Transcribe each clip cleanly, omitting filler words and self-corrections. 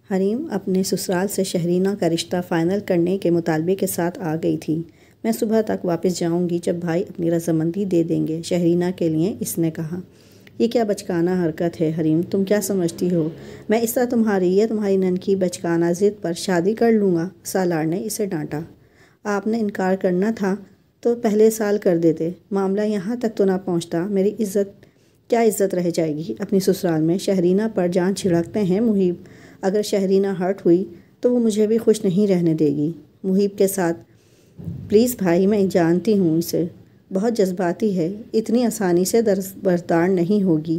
حریم اپنے سسرال سے شہرینہ کا رشتہ فائنل کرنے کے مطالبے کے ساتھ آ گئی تھی۔ میں صبح تک واپس جاؤں گی جب بھائی اپنی رضامندی دے دیں گے، شہرینہ کے لیے اس نے کہا۔ یہ کیا بچکانہ حرکت ہے حریم، تم کیا سمجھتی ہو میں اس طرح تمہاری ننکی بچکانہ ضد پر شادی کر لوں گا؟ سالار نے اسے ڈانٹا۔ آپ نے انکار کرنا تھا تو پہلے سال کر دیتے، معاملہ یہاں تک تو نہ پہنچتا۔ میری کیا عزت رہ جائے گی اپنی سسرال میں؟ شہرینہ پر جان چھڑکتے ہیں محیب، اگر شہرینہ ہرٹ ہوئی تو وہ مجھے بھی خوش نہیں رہنے دے گی۔ محیب کے ساتھ پلیز بھائی، میں جانتی ہوں اسے بہت جذباتی ہے، اتنی آسانی سے بردار نہیں ہوگی،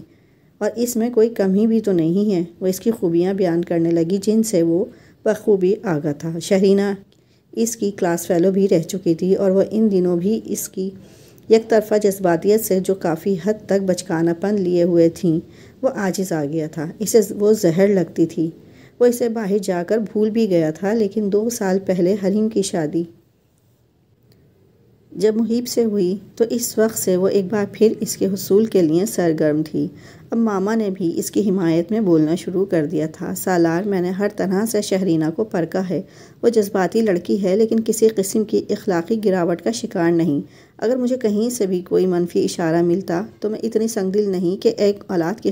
اور اس میں کوئی کمی بھی تو نہیں ہے۔ وہ اس کی خوبیاں بیان کرنے لگی جن سے وہ بخوبی آگاہ تھا۔ شہرینہ اس کی کلاس فیلو بھی رہ چکی تھی اور وہ ان دنوں بھی اس کی یک طرفہ جذباتیت سے جو کافی حد تک بچکانہ پن لیے ہوئے تھیں وہ عاجز آ گیا تھا۔ اسے وہ زہر لگتی تھی۔ وہ اسے باہر جا کر بھول بھی گیا تھا، لیکن 2 سال پہلے حریم کی شادی جب محیب سے ہوئی تو اس وقت سے وہ ایک بار پھر اس کے حصول کے لیے سرگرم تھی۔ اب ماما نے بھی اس کی حمایت میں بولنا شروع کر دیا تھا۔ سالار، میں نے ہر طرح سے شہرینہ کو پرکھا ہے، وہ جذباتی لڑکی ہے لیکن کسی قسم کی اخلاقی گراوٹ کا شکار نہیں۔ اگر مجھے کہیں سے بھی کوئی منفی اشارہ ملتا تو میں اتنی سنگ دل نہیں کہ ایک اولاد کی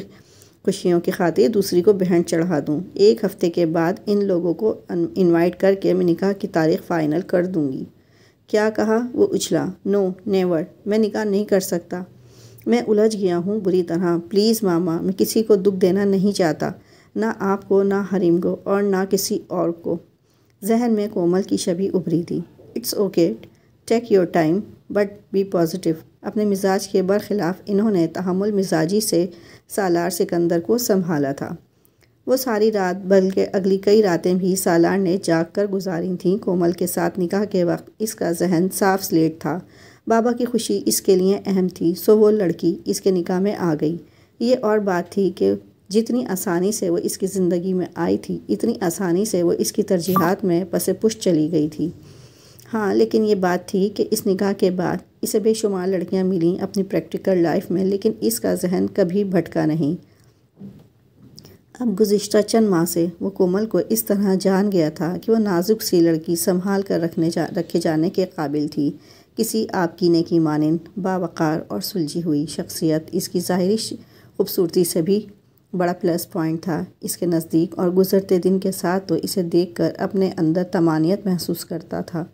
خوشیوں کی خاطر دوسری کو بہن چڑھا دوں۔ 1 ہفتے کے بعد ان لوگوں کو انوائٹ کر کے میں نکاح کی تاریخ فائنل کر دوں گی۔ کیا کہا؟ وہ اچھلا۔ نو نیور، میں نکاح نہیں کر سکتا۔ میں الجھ گیا ہوں بری طرح۔ پلیز ماما، میں کسی کو دکھ دینا نہیں چاہتا، نہ آپ کو، نہ حریم کو، اور نہ کسی اور کو۔ ذہن میں کومل کی شبیہ ابھری تھی۔ It's okay, take your time but be positive. اپنے مزاج کے برخلاف انہوں نے تحمل مزاجی سے سالار سکندر کو سنبھالا تھا۔ وہ ساری رات بلکہ اگلی کئی راتیں بھی سالار نے جاگ کر گزاری تھیں۔ کومل کے ساتھ نکاح کے وقت اس کا ذہن صاف سلیٹ تھا۔ بابا کی خوشی اس کے لیے اہم تھی، سو وہ لڑکی اس کے نکاح میں آ گئی۔ یہ اور بات تھی کہ جتنی آسانی سے وہ اس کی زندگی میں آئی تھی، اتنی آسانی سے وہ اس کی ترجیحات میں پس پش چلی گئی تھی۔ ہاں، لیکن یہ بات تھی کہ اس نکاح کے بعد اسے بے شمار لڑکیاں ملیں اپنی پریکٹیکل لائف میں، لیکن اس کا ذہن کبھی بھٹکا نہیں۔ اب گزشتہ چند ماہ سے وہ کومل کو اس طرح جان گیا تھا کہ وہ نازک سی لڑکی سنبھال کر رکھے جانے کے قابل تھی۔ کسی آبکینے کی مانند باوقار اور سلجھی ہوئی شخصیت اس کی ظاہری خوبصورتی سے بھی بڑا پلس پوائنٹ تھا اس کے نزدیک، اور گزرتے دن کے ساتھ تو اسے دیکھ کر اپنے اندر طمانینت محسوس کرتا تھا۔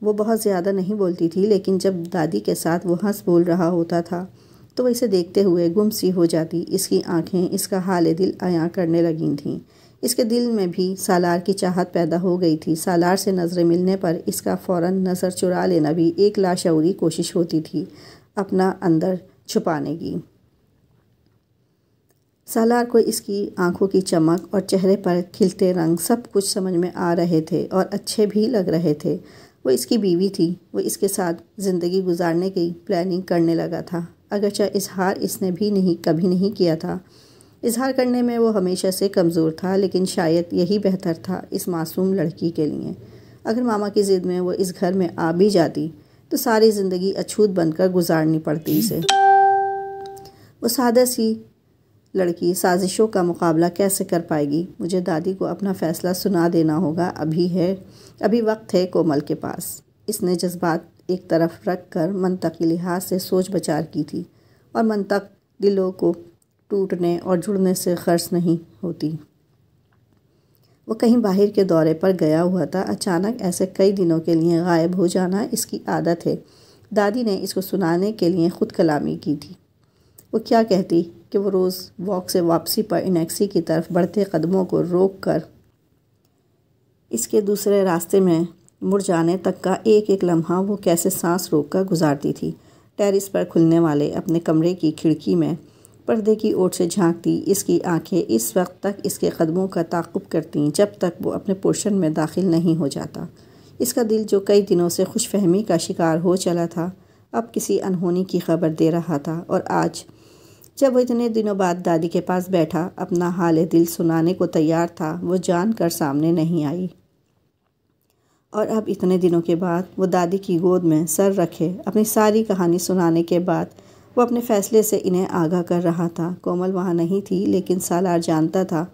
وہ بہت زیادہ نہیں بولتی تھی، لیکن جب دادی کے ساتھ وہ ہنس بول رہا ہوتا تھا تو وہ اسے دیکھتے ہوئے گم سی ہو جاتی۔ اس کی آنکھیں اس کا حال دل عیاں کرنے لگی تھیں۔ اس کے دل میں بھی سالار کی چاہت پیدا ہو گئی تھی۔ سالار سے نظریں ملنے پر اس کا فوراً نظر چرا لینا بھی ایک لاشعوری کوشش ہوتی تھی اپنا اندر چھپانے کی۔ سالار کو اس کی آنکھوں کی چمک اور چہرے پر کھلتے رنگ سب کچھ سمجھ میں آ رہے تھے اور اچھے بھی لگ رہے تھے۔ وہ اس کی بیوی تھی، وہ اس کے ساتھ زندگی گزارنے کی پلاننگ کرنے لگا تھا، اگرچہ اظہار اس نے بھی کبھی نہیں کیا تھا۔ اظہار کرنے میں وہ ہمیشہ سے کمزور تھا، لیکن شاید یہی بہتر تھا اس معصوم لڑکی کے لیے۔ اگر ماما کی ضد میں وہ اس گھر میں آ بھی جاتی تو ساری زندگی اچھوت بن کر گزارنی پڑتی اسے۔ وہ سادہ سی لڑکی سازشوں کا مقابلہ کیسے کر پائے گی؟ مجھے دادی کو اپنا فیصلہ سنا دینا ہوگا، ابھی وقت ہے کومل کے پاس۔ اس نے جذبات ایک طرف رکھ کر منطقی لحاظ سے سوچ بچار کی تھی، اور منطق دلوں کو ٹوٹنے اور جڑنے سے خرس نہیں ہوتی۔ وہ کہیں باہر کے دورے پر گیا ہوا تھا۔ اچانک ایسے کئی دنوں کے لیے غائب ہو جانا اس کی عادت ہے۔ دادی نے اس کو سنانے کے لیے خود کلامی کی تھی۔ وہ کیا کہتی کہ وہ روز واک سے واپسی پر انیکسی کی طرف بڑھتے قدموں کو روک کر اس کے دوسرے راستے میں مڑ جانے تک کا ایک ایک لمحہ وہ کیسے سانس روک کر گزارتی تھی۔ ٹیرس پر کھلنے والے اپنے کمرے کی کھڑکی میں پردے کی اوٹ سے جھانکتی اس کی آنکھیں اس وقت تک اس کے قدموں کا تعاقب کرتیں جب تک وہ اپنے پورشن میں داخل نہیں ہو جاتا۔ اس کا دل جو کئی دنوں سے خوش فہمی کا شکار ہو چلا تھا، اب کسی انہونی کی خبر دے رہا تھا، اور آج جب وہ اتنے دنوں بعد دادی کے پاس بیٹھا اپنا حال دل سنانے کو تیار تھا، وہ جان کر سامنے نہیں آئی۔ اور اب اتنے دنوں کے بعد وہ دادی کی گود میں سر رکھے اپنی ساری کہانی سنانے کے بعد وہ اپنے فیصلے سے انہیں آگاہ کر رہا تھا۔ کومل وہاں نہیں تھی، لیکن سالار جانتا تھا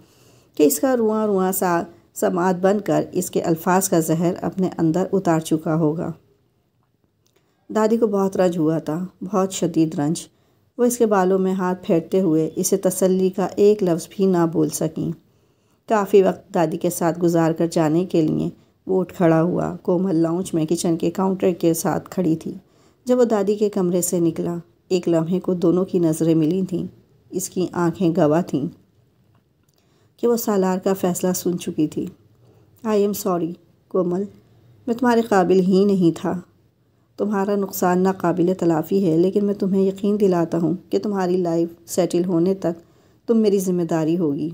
کہ اس کا رواں رواں سا سماعت بن کر اس کے الفاظ کا زہر اپنے اندر اتار چکا ہوگا۔ دادی کو بہت رنج ہوا تھا، بہت شدید رنج۔ وہ اس کے بالوں میں ہاتھ پھیرتے ہوئے اسے تسلی کا ایک لفظ بھی نہ بول سکیں۔ کافی وقت دادی کے ساتھ گزار کر جانے کے لیے وہ اٹھ کھڑا ہوا۔ کومل لاؤنج میں کچن کے کاؤنٹر کے ساتھ کھڑی تھی۔ جب وہ دادی کے کمرے سے نکلا، ایک لمحے کو دونوں کی نظریں ملی تھیں۔ اس کی آنکھیں گواہ تھیں کہ وہ سالار کا فیصلہ سن چکی تھی۔ آئی ایم سوری کومل، میں تمہارے قابل ہی نہیں تھا۔ تمہارا نقصان ناقابل تلافی ہے، لیکن میں تمہیں یقین دلاتا ہوں کہ تمہاری لائف سیٹل ہونے تک تم میری ذمہ داری ہوگی۔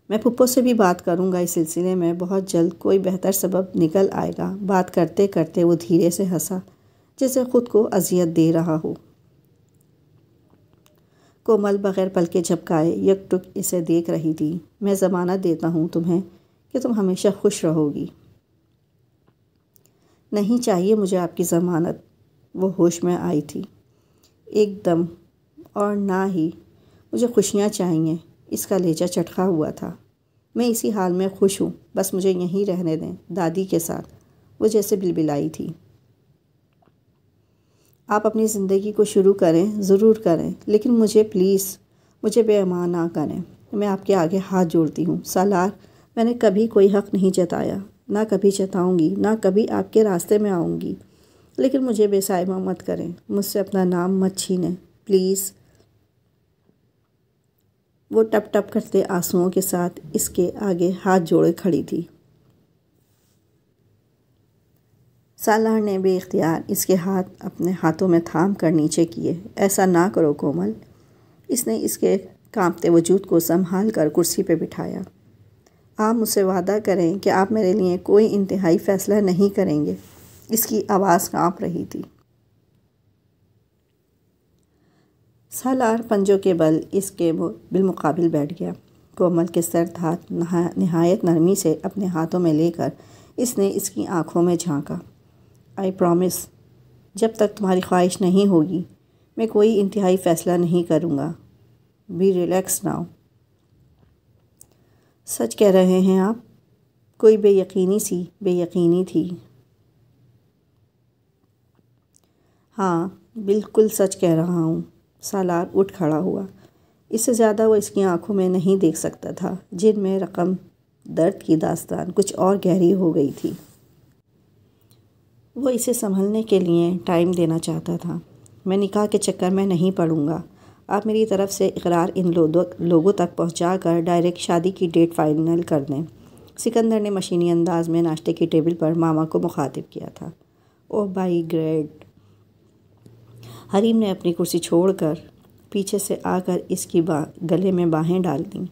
میں پھپھو سے بھی بات کروں گا اس سلسلے میں، بہت جلد کوئی بہتر سبب نکل آئے گا۔ بات کرتے کرتے وہ دھیرے سے ہنسا، جیسے خود کو اذیت دے رہا ہو۔ کومل بغیر پلکے جھپکائے یک ٹک اسے دیکھ رہی تھی۔ میں ضمانت دیتا ہوں تمہیں کہ تم ہمیشہ خوش رہو گی۔ نہیں چاہیے مجھے آپ کی ضمانت، وہ ہوش میں آئی تھی ایک دم، اور نہ ہی مجھے خوشیاں چاہیے۔ اس کا لہجہ چٹخا ہوا تھا۔ میں اسی حال میں خوش ہوں، بس مجھے یہیں رہنے دیں دادی کے ساتھ، وہ جیسے بلبلائی تھی۔ آپ اپنی زندگی کو شروع کریں، ضرور کریں، لیکن مجھے پلیز، مجھے بے امان نہ کریں۔ میں آپ کے آگے ہاتھ جوڑتی ہوں سالار، میں نے کبھی کوئی حق نہیں جتایا، نہ کبھی جتاؤں گی، نہ کبھی آپ کے راستے میں آؤں گی، لیکن مجھے بے صاحبہ مت کریں، مجھ سے اپنا نام مت چھینیں پلیز۔ وہ ٹپ ٹپ کرتے آنسوؤں کے ساتھ اس کے آگے ہاتھ جوڑے کھڑی تھی۔ سالار نے بے اختیار اس کے ہاتھ اپنے ہاتھوں میں تھام کر نیچے کیے۔ ایسا نہ کرو کومل۔ اس نے اس کے کانپتے وجود کو سنبھال کر کرسی پہ بٹھایا۔ آپ مجھ سے وعدہ کریں کہ آپ میرے لیے کوئی انتہائی فیصلہ نہیں کریں گے۔ اس کی آواز کانپ رہی تھی۔ سالار پنجوں کے بل اس کے بالمقابل بیٹھ گیا۔ کومل کے سرد ہاتھ نہایت نرمی سے اپنے ہاتھوں میں لے کر اس نے اس کی آنکھوں میں جھانکا۔ آئی پرومس، جب تک تمہاری خواہش نہیں ہوگی میں کوئی انتہائی فیصلہ نہیں کروں گا۔ Be relax now. سچ کہہ رہے ہیں آپ؟ کوئی بے یقینی تھی۔ ہاں بالکل سچ کہہ رہا ہوں۔ سالار اٹھ کھڑا ہوا۔ اس سے زیادہ وہ اس کی آنکھوں میں نہیں دیکھ سکتا تھا، جن میں رقم درد کی داستان کچھ اور گہری ہو گئی تھی۔ وہ اسے سنبھلنے کے لیے ٹائم دینا چاہتا تھا۔ میں نکاح کے چکر میں نہیں پڑوں گا۔ آپ میری طرف سے اقرار ان لوگوں تک پہنچا کر ڈائریکٹ شادی کی ڈیٹ فائنل کر دیں۔ سکندر نے مشینی انداز میں ناشتے کی ٹیبل پر ماما کو مخاطب کیا تھا۔ اوہ بائی گریڈ۔ حریم نے اپنی کرسی چھوڑ کر پیچھے سے آ کر اس کی گلے میں باہیں ڈال دیں۔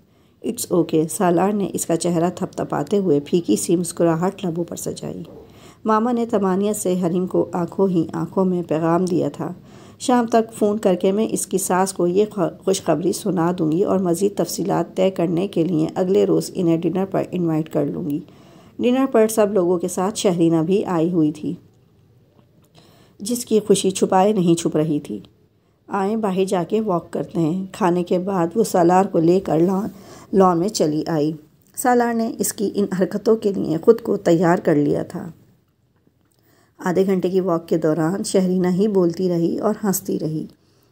اٹس اوکے، سالار نے اس کا چہرہ تھپ تھپاتے ہوئے پھیکی سی مسکراہٹ لبوں پر سجائی۔ ماما نے طمانیت سے حریم کو آنکھوں میں پیغام دیا تھا، شام تک فون کر کے میں اس کی ساس کو یہ خوشخبری سنا دوں گی اور مزید تفصیلات طے کرنے کے لیے اگلے روز انہیں ڈنر پر انوائٹ کر لوں گی۔ ڈنر پر سب لوگوں کے ساتھ شہرینہ بھی آئی ہوئی تھی، جس کی خوشی چھپائے نہیں چھپ رہی تھی۔ آئیں باہر جا کے واک کرتے ہیں۔ کھانے کے بعد وہ سالار کو لے کر لان میں چلی آئی۔ سالار نے اس کی ان حرکتوں کے لیے خود کو تیار کر لیا تھا۔ آدھے گھنٹے کی واک کے دوران شہرینہ ہی بولتی رہی اور ہنستی رہی۔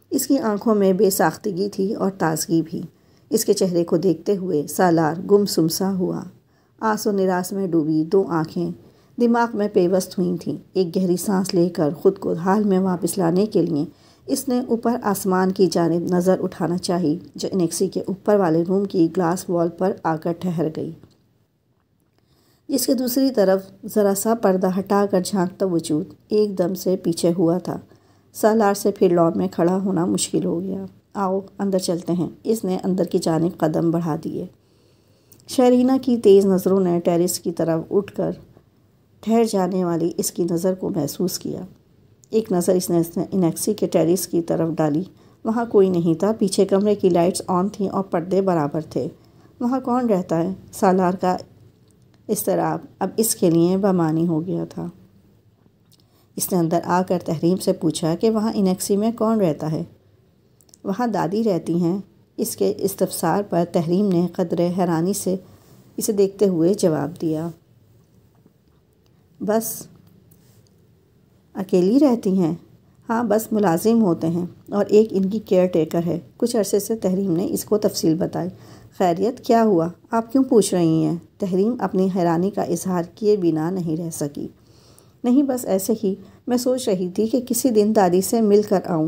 اس کی آنکھوں میں بے ساختگی تھی اور تازگی بھی۔ اس کے چہرے کو دیکھتے ہوئے سالار گم سم سا ہوا۔ آس و نراس میں ڈوبی دو آنکھیں دماغ میں پیوست ہوئی تھیں۔ ایک گہری سانس لے کر خود کو حال میں واپس لانے کے لیے اس نے اوپر آسمان کی جانب نظر اٹھانا چاہی، جو انیکسی کے اوپر والے روم کی گلاس وال پر آ کر ٹھہر گئی، جس کے دوسری طرف ذرا سا پردہ ہٹا کر جھانکتا وجود ایک دم سے پیچھے ہوا تھا۔ سالار سے پھر لان میں کھڑا ہونا مشکل ہو گیا۔ آؤ اندر چلتے ہیں۔ اس نے اندر کی جانب قدم بڑھا دیے۔ شہرینہ کی تیز نظروں نے ٹیرس کی طرف اٹھ کر ٹھہر جانے والی اس کی نظر کو محسوس کیا۔ ایک نظر اس نے انیکسی کے ٹیرس کی طرف ڈالی۔ وہاں کوئی نہیں تھا۔ پیچھے کمرے کی لائٹس آن تھیں اور پردے برابر تھے۔ وہاں کون رہتا ہے؟ سالار کا اضطراب اب اس کے لیے بامعنی ہو گیا تھا۔ اس نے اندر آ کر تحریم سے پوچھا کہ وہاں انیکسی میں کون رہتا ہے؟ وہاں دادی رہتی ہیں، اس کے استفسار پر تحریم نے قدرے حیرانی سے اسے دیکھتے ہوئے جواب دیا، بس اکیلی رہتی ہیں؟ ہاں، بس ملازم ہوتے ہیں اور ایک ان کی کیئر ٹیکر ہے۔ کچھ عرصے سے تحریم نے اس کو تفصیل بتائی۔ خیریت، کیا ہوا؟ آپ کیوں پوچھ رہی ہیں؟ تحریم اپنی حیرانی کا اظہار کیے بنا نہیں رہ سکی۔ نہیں، بس ایسے ہی، میں سوچ رہی تھی کہ کسی دن دادی سے مل کر آؤں،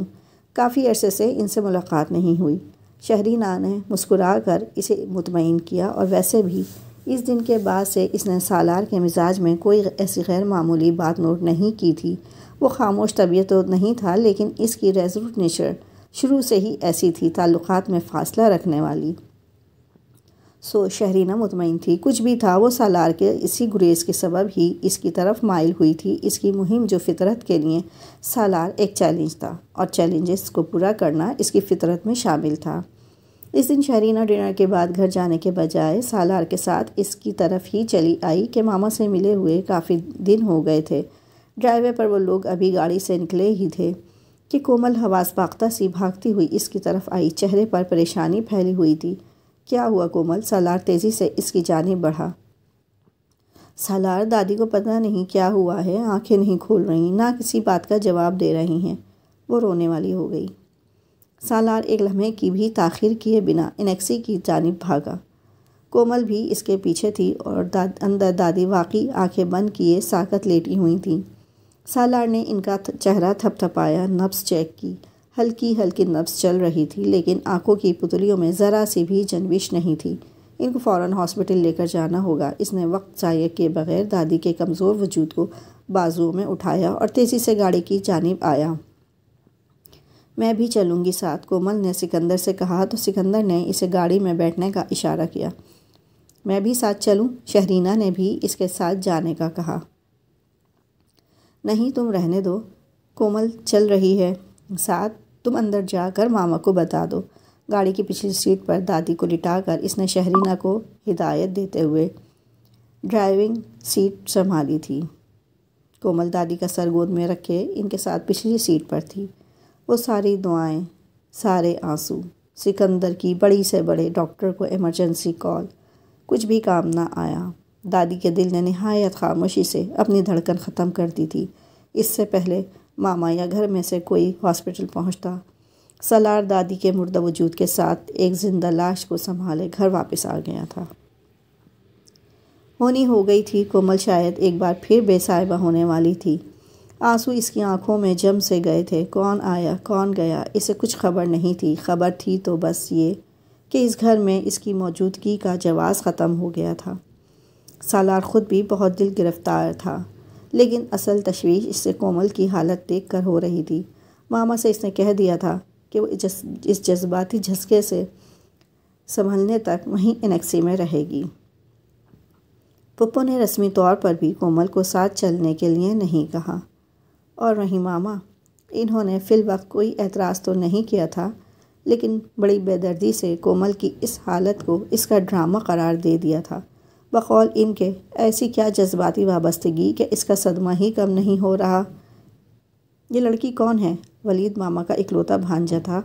کافی عرصے سے ان سے ملاقات نہیں ہوئی۔ شہرینا نے مسکرا کر اسے مطمئن کیا، اور ویسے بھی اس دن کے بعد سے اس نے سالار کے مزاج میں کوئی ایسی غیر معمولی بات نوٹ نہیں کی تھی۔ وہ خاموش طبیعت تو نہیں تھا، لیکن اس کی ریزولوٹ نیچر شروع سے ہی ایسی تھی، تعلقات میں فاصلہ رکھنے والی۔ شہرینا مطمئن تھی، کچھ بھی تھا، وہ سالار کے اسی گریز کے سبب ہی اس کی طرف مائل ہوئی تھی۔ اس کی مہم جو فطرت کے لیے سالار ایک چیلنج تھا، اور چیلنجز کو پورا کرنا اس کی فطرت میں شامل تھا۔ اس دن شہرینا ڈنر کے بعد گھر جانے کے بجائے سالار کے ساتھ اس کی طرف ہی چلی آئی کہ ماما سے ملے ہوئے کافی دن ہو گئے تھے۔ ڈرائیو وے پر وہ لوگ ابھی گاڑی سے نکلے ہی تھے کہ کومل حواس باختہ سی بھاگتی ہوئی اس کی طرف آئی، چہرے پر پریشانی پھیلی ہوئی تھی۔ کیا ہوا کومل؟ سالار تیزی سے اس کی جانب بڑھا۔ سالار، دادی کو پتہ نہیں کیا ہوا ہے، آنکھیں نہیں کھول رہی، نہ کسی بات کا جواب دے رہی ہیں، وہ رونے والی ہو گئی۔ سالار ایک لمحے کی بھی تاخیر کیے بنا انیکسی کی جانب بھاگا۔ کومل بھی اس کے پیچھے تھی، اور اندر دادی واقعی آنکھیں بند کیے ساکت لیٹی ہوئی تھیں۔ سالار نے ان کا چہرہ تھپ تھپایا، نبض چیک کی۔ ہلکی ہلکی نبض چل رہی تھی، لیکن آنکھوں کی پتلیوں میں ذرا سی بھی جنبش نہیں تھی۔ ان کو فوراً ہاسپٹل لے کر جانا ہوگا۔ اس نے وقت ضائع کیے بغیر دادی کے کمزور وجود کو بازوؤں میں اٹھایا اور تیزی سے گاڑی کی جانب آیا۔ میں بھی چلوں گی ساتھ، کومل نے سکندر سے کہا تو سکندر نے اسے گاڑی میں بیٹھنے کا اشارہ کیا۔ میں بھی ساتھ چلوں؟ شہرینا نے بھی اس کے ساتھ جانے کا کہا۔ نہیں، تم رہنے دو، کومل چل رہی ہے ساتھ، تم اندر جا کر ماما کو بتا دو۔ گاڑی کی پچھلی سیٹ پر دادی کو لٹا کر اس نے شہرینا کو ہدایت دیتے ہوئے ڈرائیونگ سیٹ سنبھالی تھی۔ کومل دادی کا سر گود میں رکھے ان کے ساتھ پچھلی سیٹ پر تھی۔ وہ ساری دعائیں، سارے آنسو، سکندر کی بڑی سے بڑے ڈاکٹر کو ایمرجنسی کال، کچھ بھی کام نہ آیا۔ دادی کے دل نے نہایت خاموشی سے اپنی دھڑکن ختم کر دی تھی۔ اس سے پہلے ماما یا گھر میں سے کوئی ہاسپٹل پہنچتا، سالار دادی کے مردہ وجود کے ساتھ ایک زندہ لاش کو سنبھالے گھر واپس آ گیا تھا۔ ہونی ہو گئی تھی، کومل شاید ایک بار پھر بے صاحبہ ہونے والی تھی۔ آنسو اس کی آنکھوں میں جم سے گئے تھے۔ کون آیا، کون گیا، اسے کچھ خبر نہیں تھی۔ خبر تھی تو بس یہ کہ اس گھر میں اس کی موجودگی کا جواز ختم ہو گیا تھا۔ سالار خود بھی بہت دل گرفتار تھا، لیکن اصل تشویش اس سے کومل کی حالت دیکھ کر ہو رہی تھی۔ ماما سے اس نے کہہ دیا تھا کہ وہ اس جذباتی جھسکے سے سنبھلنے تک وہیں انیکسی میں رہے گی۔ پپو نے رسمی طور پر بھی کومل کو ساتھ چلنے کے لیے نہیں کہا، اور وہیں ماما، انہوں نے فی الوقت کوئی اعتراض تو نہیں کیا تھا، لیکن بڑی بے دردی سے کومل کی اس حالت کو اس کا ڈرامہ قرار دے دیا تھا۔ بقول ان کے ایسی کیا جذباتی وابستگی کہ اس کا صدمہ ہی کم نہیں ہو رہا۔ یہ لڑکی کون ہے؟ ولید ماما کا اکلوتا بھانجا تھا،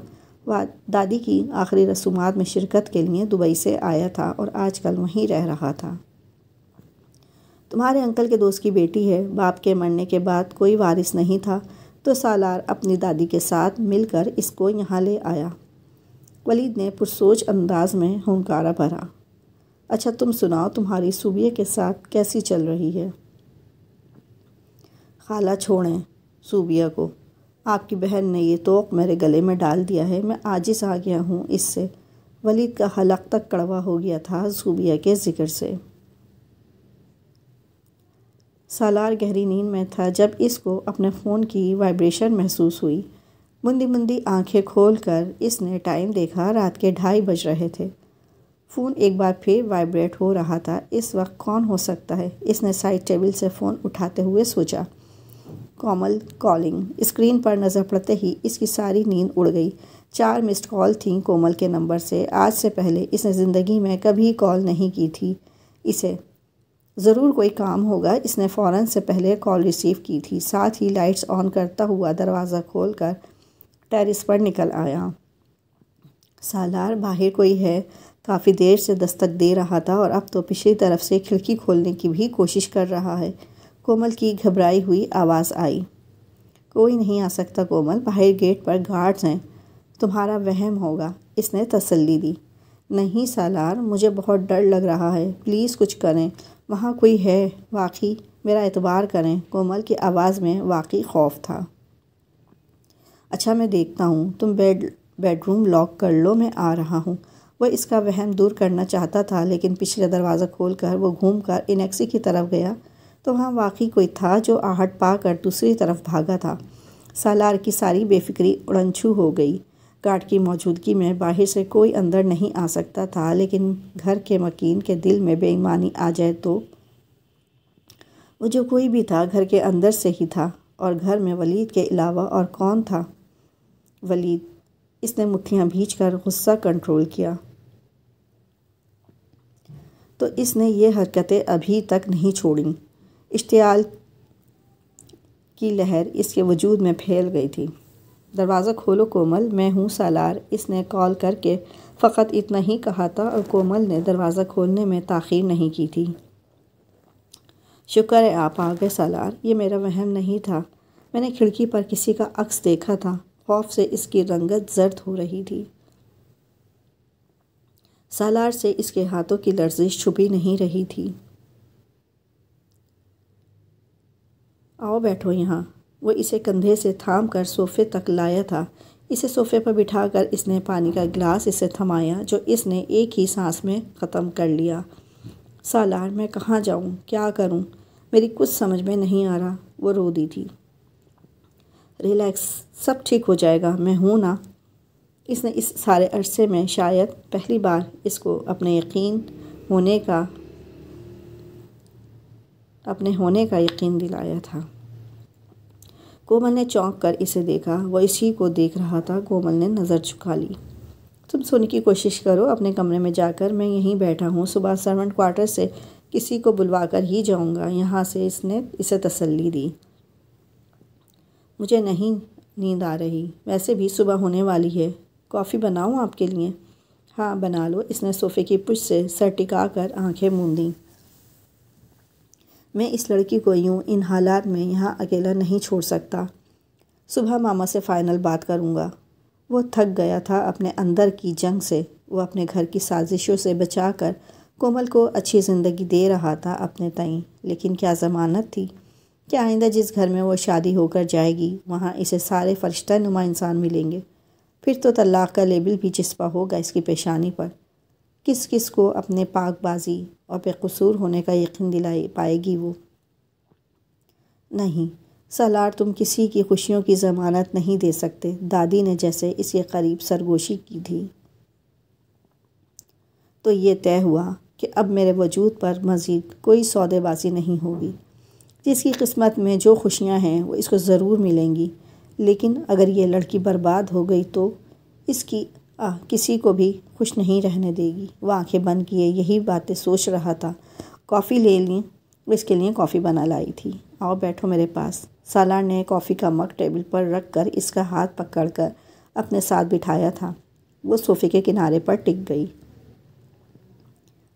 دادی کی آخری رسومات میں شرکت کے لیے دبئی سے آیا تھا اور آج کل وہیں رہ رہا تھا۔ تمہارے انکل کے دوست کی بیٹی ہے۔ باپ کے مرنے کے بعد کوئی وارث نہیں تھا تو سالار اپنی دادی کے ساتھ مل کر اس کو یہاں لے آیا۔ ولید نے پرسوچ انداز میں ہنکارا بھرا۔ اچھا تم سناؤ، تمہاری صوبیہ کے ساتھ کیسی چل رہی ہے؟ خالہ چھوڑیں صوبیہ کو، آپ کی بہن نے یہ توق میرے گلے میں ڈال دیا ہے، میں عاجز آ گیا ہوں اس سے۔ ولید کا حلق تک کڑوا ہو گیا تھا صوبیہ کے ذکر سے۔ سالار گہری نیند میں تھا جب اس کو اپنے فون کی وائبریشن محسوس ہوئی۔ مندی مندی آنکھیں کھول کر اس نے ٹائم دیکھا، رات کے 2:30 بج رہے تھے۔ فون ایک بار پھر وائبریٹ ہو رہا تھا۔ اس وقت کون ہو سکتا ہے؟ اس نے سائڈ ٹیبل سے فون اٹھاتے ہوئے سوچا۔ کومل کالنگ۔ اسکرین پر نظر پڑتے ہی اس کی ساری نیند اڑ گئی۔ 4 مسڈ کال تھیں کومل کے نمبر سے۔ آج سے پہلے اس نے زندگی میں کبھی کال نہیں کی تھی۔ اسے ضرور کوئی کام ہوگا، اس نے فوراً سے پہلے کال ریسیو کی تھی، ساتھ ہی لائٹس آن کرتا ہوا دروازہ کھول کر ٹیرس پر نکل آیا۔ سالار باہر کوئی ہے، کافی دیر سے دستک دے رہا تھا اور اب تو پچھلی طرف سے کھڑکی کھولنے کی بھی کوشش کر رہا ہے۔ کومل کی گھبرائی ہوئی آواز آئی۔ کوئی نہیں آ سکتا کومل، باہر گیٹ پر گارڈز ہیں، تمہارا وہم ہوگا، اس نے تسلی دی۔ نہیں سالار، مجھے بہت ڈر لگ رہا ہے، پلیز کچھ کریں، وہاں کوئی ہے، واقعی میرا اعتبار کریں۔ کومل کی آواز میں واقعی خوف تھا۔ اچھا میں دیکھتا ہوں، تم بیڈ روم لاک کر لو، میں آ رہا ہوں۔ وہ اس کا وہم دور کرنا چاہتا تھا، لیکن پچھلا دروازہ کھول کر وہ گھوم کر انیکسی کی طرف گیا تو وہاں واقعی کوئی تھا جو آہٹ پا کر دوسری طرف بھاگا تھا۔ سالار کی ساری بے فکری اڑنچھو ہو گئی۔ گارڈ کی موجودگی میں باہر سے کوئی اندر نہیں آ سکتا تھا، لیکن گھر کے مکین کے دل میں بے ایمانی آ جائے تو وہ جو کوئی بھی تھا گھر کے اندر سے ہی تھا، اور گھر میں ولید کے علاوہ اور کون تھا؟ ولید۔ اس نے مٹھیاں بھیج کر غصہ کنٹرول کیا۔ تو اس نے یہ حرکتیں ابھی تک نہیں چھوڑیں۔ اشتعال کی لہر اس کے وجود میں پھیل گئی تھی۔ دروازہ کھولو کومل، میں ہوں سالار، اس نے کال کر کے فقط اتنا ہی کہا تھا اور کومل نے دروازہ کھولنے میں تاخیر نہیں کی تھی۔ شکر ہے آپ آ گئے سالار، یہ میرا وہم نہیں تھا، میں نے کھڑکی پر کسی کا عکس دیکھا تھا۔ خوف سے اس کی رنگت زرد ہو رہی تھی۔ سالار سے اس کے ہاتھوں کی لرزش چھپی نہیں رہی تھی۔ آؤ بیٹھو یہاں۔ وہ اسے کندھے سے تھام کر صوفے تک لایا تھا۔ اسے صوفے پر بٹھا کر اس نے پانی کا گلاس اسے تھمایا جو اس نے ایک ہی سانس میں ختم کر لیا۔ سالار، میں کہاں جاؤں، کیا کروں، میری کچھ سمجھ میں نہیں آ رہا۔ وہ رو دی تھی۔ ریلیکس، سب ٹھیک ہو جائے گا، میں ہوں نا۔ اس نے اس سارے عرصے میں شاید پہلی بار اس کو اپنے ہونے کا یقین دلایا تھا۔ کومل نے چونک کر اسے دیکھا، وہ اسی کو دیکھ رہا تھا۔ کومل نے نظر جھکا لی۔ تم سونے کی کوشش کرو اپنے کمرے میں جا کر، میں یہیں بیٹھا ہوں، صبح سرونٹ کوارٹر سے کسی کو بلوا کر ہی جاؤں گا یہاں سے، اس نے اسے تسلی دی۔ مجھے نہیں نیند آ رہی، ویسے بھی صبح ہونے والی ہے، کافی بناؤں آپ کے لیے؟ ہاں بنا لو، اس نے صوفے کی پشت سے سر ٹکا کر آنکھیں موندیں۔ میں اس لڑکی کو یوں ان حالات میں یہاں اکیلا نہیں چھوڑ سکتا، صبح ماما سے فائنل بات کروں گا۔ وہ تھک گیا تھا اپنے اندر کی جنگ سے، وہ اپنے گھر کی سازشوں سے بچا کر کومل کو اچھی زندگی دے رہا تھا اپنے تئیں، لیکن کیا ضمانت تھی کہ آئندہ جس گھر میں وہ شادی ہو کر جائے گی وہاں اسے سارے فرشتہ نما انسان ملیں گے؟ پھر تو طلاق کا لیبل بھی چسپا ہوگا اس کی پیشانی پر۔ کس کس کو اپنے پاک بازی اور بے قصور ہونے کا یقین دلائی پائے گی وہ؟ نہیں سالار، تم کسی کی خوشیوں کی ضمانت نہیں دے سکتے، دادی نے جیسے اس کے قریب سرگوشی کی تھی۔ تو یہ طے ہوا کہ اب میرے وجود پر مزید کوئی سودے بازی نہیں ہوگی، جس کی قسمت میں جو خوشیاں ہیں وہ اس کو ضرور ملیں گی، لیکن اگر یہ لڑکی برباد ہو گئی تو اس کی کسی کو بھی خوش نہیں رہنے دے گی۔ وہ آنکھیں بند کیے یہی باتیں سوچ رہا تھا۔ کافی لے لیں؟ وہ اس کے لیے کافی بنا لائی تھی۔ آؤ بیٹھو میرے پاس۔ سالار نے کافی کا مگ ٹیبل پر رکھ کر اس کا ہاتھ پکڑ کر اپنے ساتھ بٹھایا تھا۔ وہ صوفے کے کنارے پر ٹک گئی۔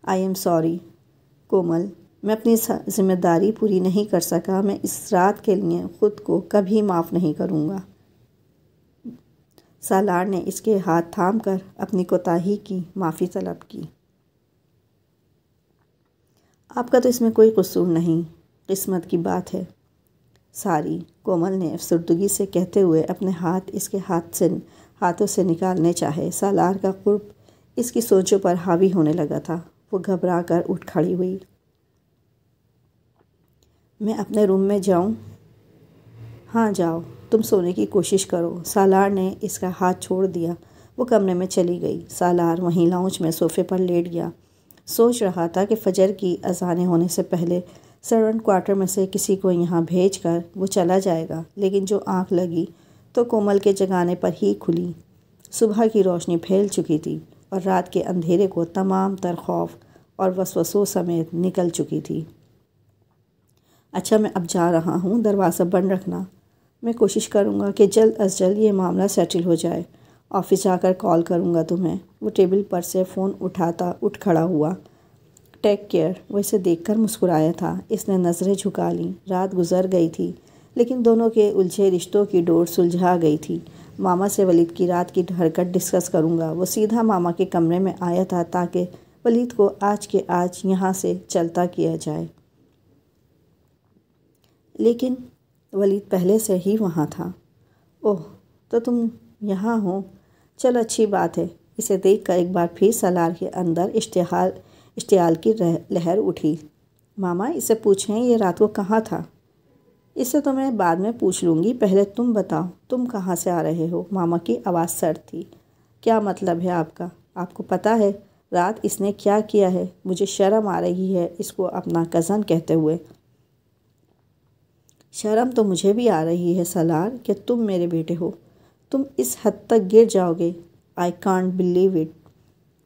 آئی ایم سوری کومل، میں اپنی ذمہ داری پوری نہیں کر سکا، میں اس رات کے لیے خود کو کبھی معاف نہیں کروں گا۔ سالار نے اس کے ہاتھ تھام کر اپنی کوتاہی کی معافی طلب کی۔ آپ کا تو اس میں کوئی قصور نہیں، قسمت کی بات ہے۔ ساری، کومل نے افسردگی سے کہتے ہوئے اپنے ہاتھ اس کے ہاتھوں سے نکالنے چاہے۔ سالار کا قرب اس کی سوچوں پر حاوی ہونے لگا تھا۔ وہ گھبرا کر اٹھ کھڑی ہوئی۔ میں اپنے روم میں جاؤں؟ ہاں جاؤ، تم سونے کی کوشش کرو۔ سالار نے اس کا ہاتھ چھوڑ دیا۔ وہ کمرے میں چلی گئی۔ سالار وہیں لاؤنج میں صوفے پر لیٹ گیا۔ سوچ رہا تھا کہ فجر کی اذانیں ہونے سے پہلے سرونٹ کوارٹر میں سے کسی کو یہاں بھیج کر وہ چلا جائے گا، لیکن جو آنکھ لگی تو کومل کے جگانے پر ہی کھلی۔ صبح کی روشنی پھیل چکی تھی اور رات کے اندھیرے کو تمام تر خوف اور وسوسوں سمیت نکل چکی تھی۔ اچھا میں اب جا رہا ہوں، دروازہ بند رکھنا، میں کوشش کروں گا کہ جلد از جلد یہ معاملہ سیٹل ہو جائے آفس جا کر کال کروں گا تمہیں۔ وہ ٹیبل پر سے فون اٹھاتا اٹھ کھڑا ہوا۔ Take care. وہ اسے دیکھ کر مسکرایا تھا۔ اس نے نظریں جھکا لیں۔ رات گزر گئی تھی لیکن دونوں کے الجھے رشتوں کی ڈور سلجھا گئی تھی۔ ماما سے ولید کی رات کی حرکت ڈسکس کروں گا۔ وہ سیدھا ماما کے کمرے میں آیا تھا تاکہ ولید کو آج کے آج یہاں سے چلتا کیا جائے، لیکن ولید پہلے سے ہی وہاں تھا۔ اوہ، تو تم یہاں ہو؟ چلو اچھی بات ہے۔ اسے دیکھ کر ایک بار پھر سالار کے اندر اشتعال کی لہر اٹھی۔ ماما، اسے پوچھیں یہ رات کو کہاں تھا؟ اسے تو میں بعد میں پوچھ لوں گی، پہلے تم بتاؤ تم کہاں سے آ رہے ہو؟ ماما کی آواز سرد تھی۔ کیا مطلب ہے آپ کا؟ آپ کو پتہ ہے رات اس نے کیا کیا ہے؟ مجھے شرم آ رہی ہے اس کو اپنا کزن کہتے ہوئے۔ شرم تو مجھے بھی آ رہی ہے سالار کہ تم میرے بیٹے ہو، تم اس حد تک گر جاؤ گے۔ I can't believe it.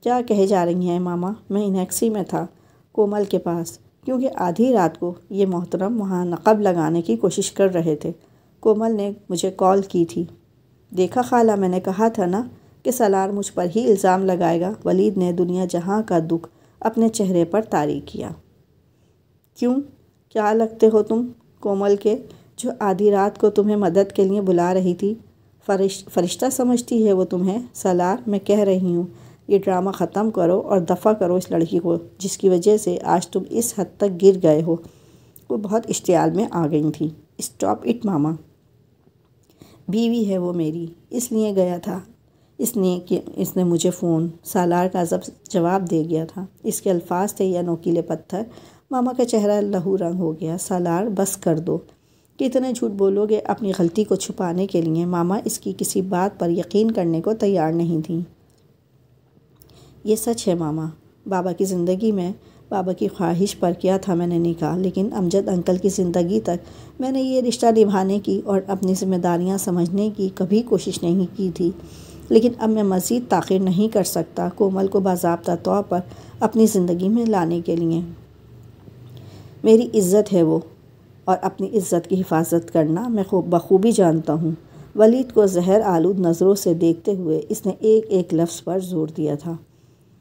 کیا کہے جا رہی ہیں ماما؟ میں انیکسی میں تھا، کومل کے پاس، کیونکہ آدھی رات کو یہ محترم وہاں نقب لگانے کی کوشش کر رہے تھے۔ کومل نے مجھے کال کی تھی۔ دیکھا خالہ، میں نے کہا تھا نا کہ سالار مجھ پر ہی الزام لگائے گا۔ ولید نے دنیا جہاں کا دکھ اپنے چہرے پر طاری کیا۔ کیوں؟ کیا لگتے ہو تم کومل کے، جو آدھی رات کو تمہیں مدد کے لیے بلا رہی تھی؟ فرشتہ سمجھتی ہے وہ تمہیں؟ سالار، میں کہہ رہی ہوں یہ ڈرامہ ختم کرو اور دفع کرو اس لڑکی کو جس کی وجہ سے آج تم اس حد تک گر گئے ہو۔ وہ بہت اشتعال میں آ گئی تھی۔ اسٹاپ اٹ ماما، بیوی ہے وہ میری، اس لیے گیا تھا، اس لیے کہ اس نے مجھے فون۔ سالار کا جواب دے گیا تھا۔ اس کے الفاظ تھے یا نوکیلے پتھر۔ ماما کا چہرہ لہو رنگ ہو گیا۔ سالار، بس کر دو، کتنے جھوٹ بولو گے اپنی غلطی کو چھپانے کے لیے؟ ماما اس کی کسی بات پر یقین کرنے کو تیار نہیں تھیں۔ یہ سچ ہے ماما، بابا کی زندگی میں بابا کی خواہش پر کیا تھا میں نے نکاح، لیکن امجد انکل کی زندگی تک میں نے یہ رشتہ نبھانے کی اور اپنی ذمہ داریاں سمجھنے کی کبھی کوشش نہیں کی تھی، لیکن اب میں مزید تاخیر نہیں کر سکتا کومل کو باضابطہ طور پر اپنی زندگی میں لانے کے لیے۔ میری عزت ہے وہ، اور اپنی عزت کی حفاظت کرنا میں بخوبی جانتا ہوں۔ ولید کو زہر آلود نظروں سے دیکھتے ہوئے اس نے ایک ایک لفظ پر زور دیا تھا۔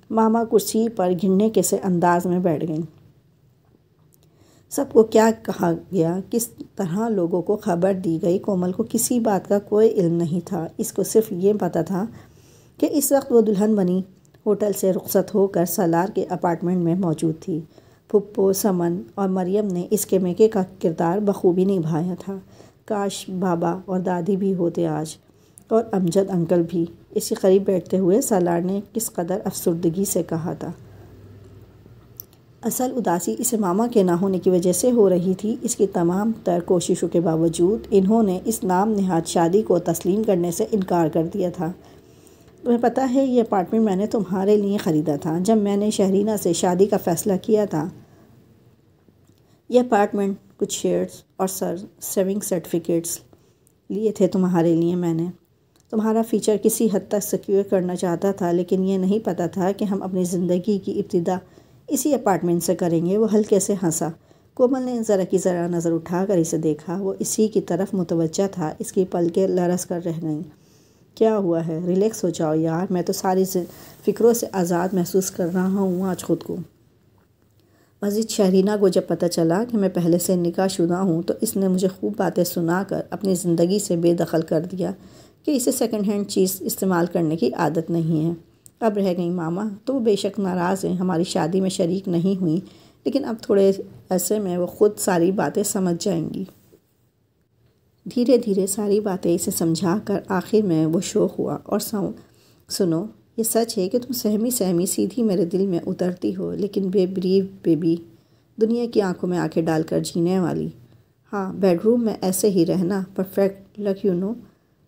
ماما کرسی پر گھننے کے سے انداز میں بیٹھ گئیں۔ سب کو کیا کہا گیا، کس طرح لوگوں کو خبر دی گئی، کومل کو کسی بات کا کوئی علم نہیں تھا۔ اس کو صرف یہ پتہ تھا کہ اس وقت وہ دلہن بنی ہوٹل سے رخصت ہو کر سالار کے اپارٹمنٹ میں موجود تھی۔ پھپھو، سمن اور مریم نے اس کے میکے کا کردار بخوبی نبھایا تھا۔ کاش بابا اور دادی بھی ہوتے آج، اور امجد انکل بھی۔ اس کے قریب بیٹھتے ہوئے سالار نے کس قدر افسردگی سے کہا تھا۔ اصل اداسی اسے ماما کے نہ ہونے کی وجہ سے ہو رہی تھی۔ اس کی تمام تر کوششوں کے باوجود انہوں نے اس نام نہاد شادی کو تسلیم کرنے سے انکار کر دیا تھا۔ تمہیں پتہ ہے یہ اپارٹمنٹ میں نے تمہارے لیے خریدا تھا جب میں نے شہرینہ سے شادی کا فیصلہ کیا تھا۔ یہ اپارٹمنٹ، کچھ شیئرز اور سیونگ سرٹیفکیٹس لیے تھے تمہارے لیے۔ میں نے تمہارا فیوچر کسی حد تک سیکیور کرنا چاہتا تھا، لیکن یہ نہیں پتہ تھا کہ ہم اپنی زندگی کی ابتدا اسی اپارٹمنٹ سے کریں گے۔ وہ ہلکے سے ہنسا۔ کومل نے ذرا کی ذرا نظر اٹھا کر اسے دیکھا۔ وہ اسی کی طرف متوجہ تھا۔ اس کی پلکیں لرز کر رہ گئیں۔ کیا ہوا ہے؟ ریلیکس ہو جاؤ یار، میں تو ساری فکروں سے آزاد محسوس کر رہا ہوں آج خود کو۔ مزید شہرینہ کو جب پتہ چلا کہ میں پہلے سے نکاح شدہ ہوں تو اس نے مجھے خوب باتیں سنا کر اپنی زندگی سے بے دخل کر دیا کہ اسے سیکنڈ ہینڈ چیز استعمال کرنے کی عادت نہیں ہے۔ اب رہ گئی ماما تو وہ بے شک ناراض ہیں، ہماری شادی میں شریک نہیں ہوئیں، لیکن اب تھوڑے عرصے میں وہ خود ساری باتیں سمجھ جائیں گی۔ دھیرے دھیرے ساری باتیں اسے سمجھا کر آخر میں وہ شوق ہوا۔ اور سنو، یہ سچ ہے کہ تم سہمی سہمی سیدھی میرے دل میں اترتی ہو، لیکن بریو بیبی، دنیا کی آنکھوں میں آنکھیں ڈال کر جینے والی۔ ہاں، بیڈ روم میں ایسے ہی رہنا، پرفیکٹ لک یو نو۔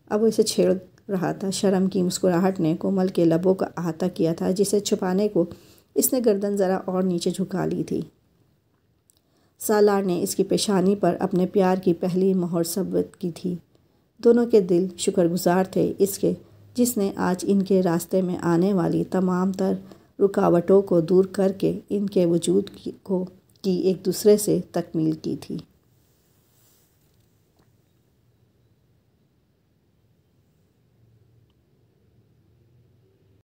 اب وہ اسے چھیڑ رہا تھا۔ شرم کی مسکراہٹ نے کومل کے لبوں کا احاطہ کیا تھا، جسے چھپانے کو اس نے گردن ذرا اور نیچے جھکا لی تھی۔ سالار نے اس کی پیشانی پر اپنے پیار کی پہلی مہر ثبت کی تھی۔ دونوں کے دل شکر گزار تھے اس کے، جس نے آج ان کے راستے میں آنے والی تمام تر رکاوٹوں کو دور کر کے ان کے وجود کی ایک دوسرے سے تکمیل کی تھی۔